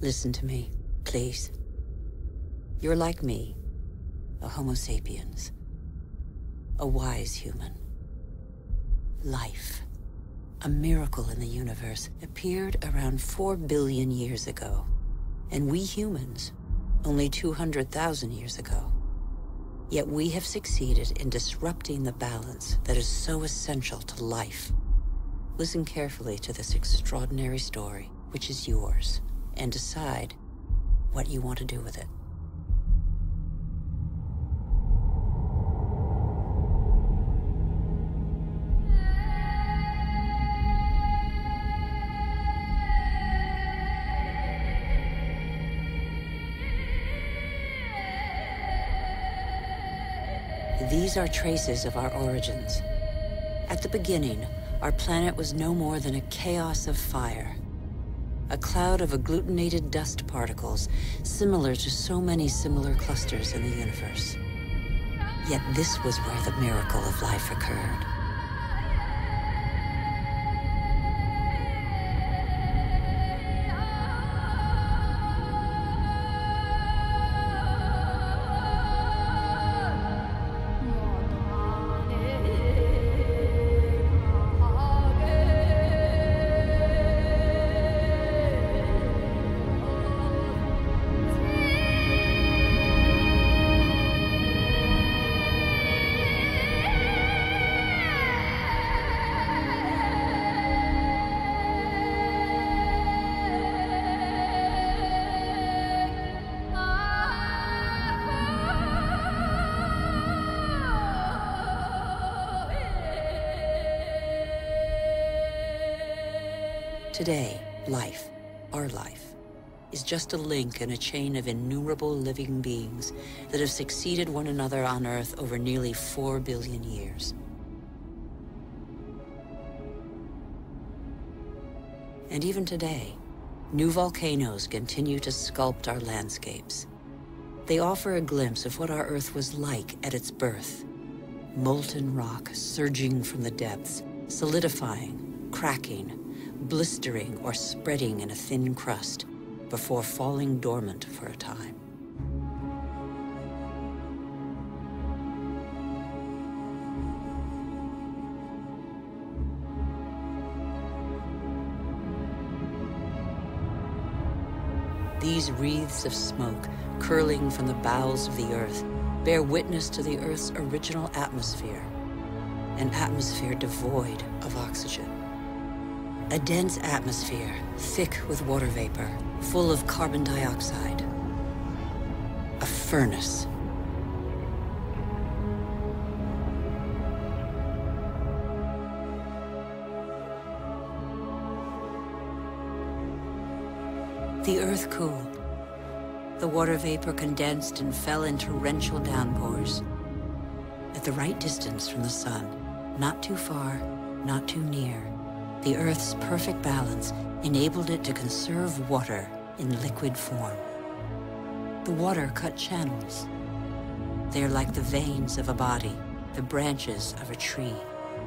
Listen to me, please. You're like me, a Homo sapiens, a wise human. Life, a miracle in the universe, appeared around 4 billion years ago, and we humans, only 200,000 years ago. Yet we have succeeded in disrupting the balance that is so essential to life. Listen carefully to this extraordinary story, which is yours, and decide what you want to do with it. These are traces of our origins. At the beginning, our planet was no more than a chaos of fire. A cloud of agglutinated dust particles, similar to so many similar clusters in the universe. Yet this was where the miracle of life occurred. Today, life, our life, is just a link in a chain of innumerable living beings that have succeeded one another on Earth over nearly 4 billion years. And even today, new volcanoes continue to sculpt our landscapes. They offer a glimpse of what our Earth was like at its birth. Molten rock surging from the depths, solidifying, cracking, blistering or spreading in a thin crust before falling dormant for a time. These wreaths of smoke curling from the bowels of the Earth bear witness to the Earth's original atmosphere, an atmosphere devoid of oxygen. A dense atmosphere, thick with water vapor, full of carbon dioxide. A furnace. The Earth cooled. The water vapor condensed and fell in torrential downpours. At the right distance from the sun, not too far, not too near, the Earth's perfect balance enabled it to conserve water in liquid form. The water cut channels. They are like the veins of a body, the branches of a tree,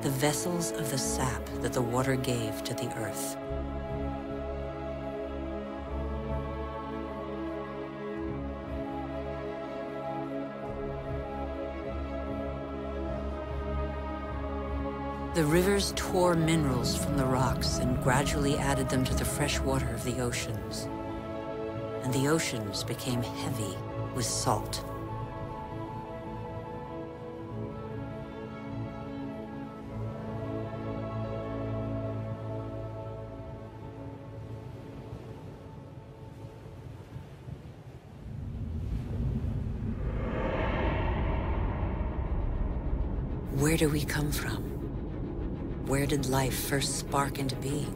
the vessels of the sap that the water gave to the Earth. The rivers tore minerals from the rocks and gradually added them to the fresh water of the oceans. And the oceans became heavy with salt. Where do we come from? Where did life first spark into being?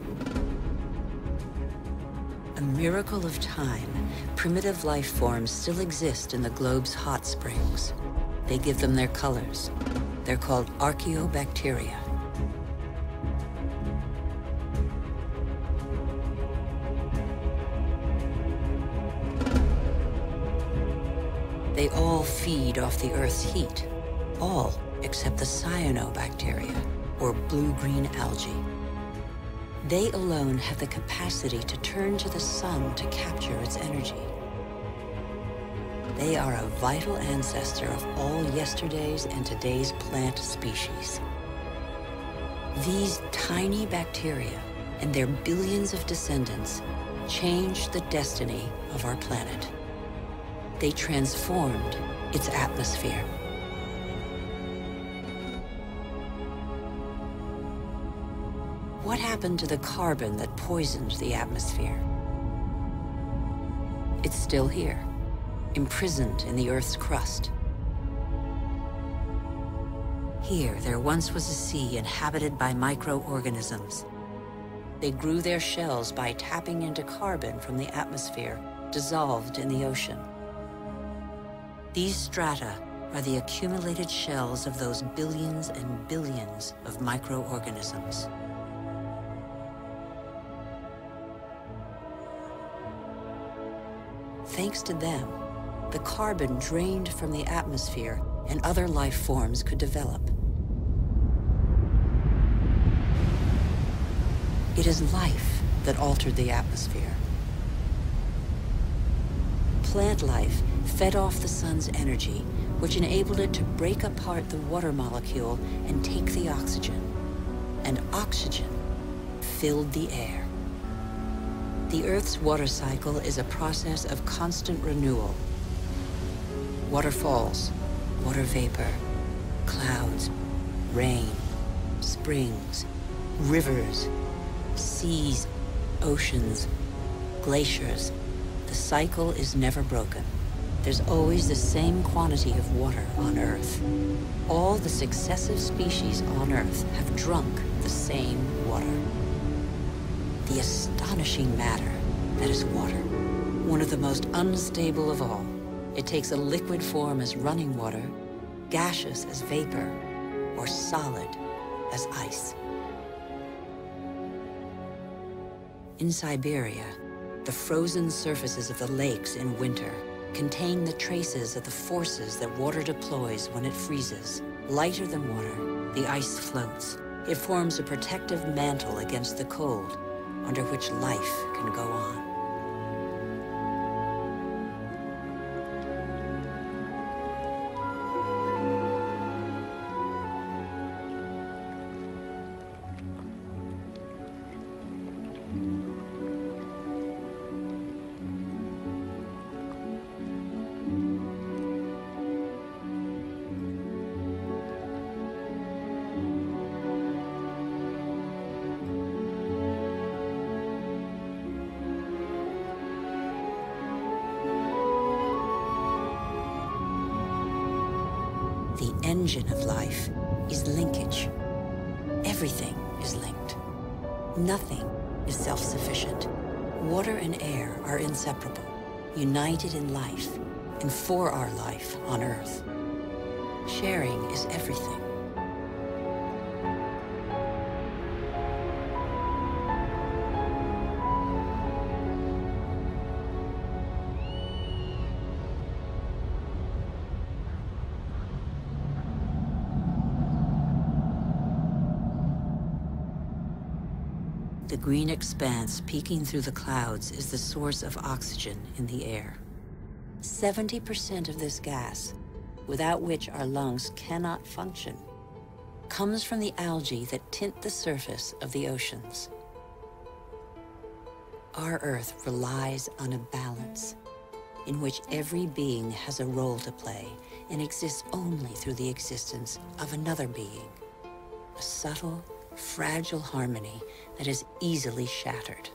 A miracle of time, primitive life forms still exist in the globe's hot springs. They give them their colors. They're called archaeobacteria. They all feed off the Earth's heat. All except the cyanobacteria, or blue-green algae. They alone have the capacity to turn to the sun to capture its energy. They are a vital ancestor of all yesterday's and today's plant species. These tiny bacteria and their billions of descendants changed the destiny of our planet. They transformed its atmosphere. What happened to the carbon that poisoned the atmosphere? It's still here, imprisoned in the Earth's crust. Here, there once was a sea inhabited by microorganisms. They grew their shells by tapping into carbon from the atmosphere, dissolved in the ocean. These strata are the accumulated shells of those billions and billions of microorganisms. Thanks to them, the carbon drained from the atmosphere and other life forms could develop. It is life that altered the atmosphere. Plant life fed off the sun's energy, which enabled it to break apart the water molecule and take the oxygen. And oxygen filled the air. The Earth's water cycle is a process of constant renewal. Waterfalls, water vapor, clouds, rain, springs, rivers, seas, oceans, glaciers. The cycle is never broken. There's always the same quantity of water on Earth. All the successive species on Earth have drunk the same water. The astonishing matter that is water, one of the most unstable of all. It takes a liquid form as running water, gaseous as vapor, or solid as ice. In Siberia, the frozen surfaces of the lakes in winter contain the traces of the forces that water deploys when it freezes. Lighter than water, the ice floats. It forms a protective mantle against the cold, under which life can go on. The engine of life is linkage. Everything is linked. Nothing is self-sufficient. Water and air are inseparable, united in life and for our life on Earth. Sharing is everything. The green expanse peeking through the clouds is the source of oxygen in the air. 70% of this gas, without which our lungs cannot function, comes from the algae that tint the surface of the oceans. Our Earth relies on a balance in which every being has a role to play and exists only through the existence of another being. A subtle, fragile harmony that is easily shattered.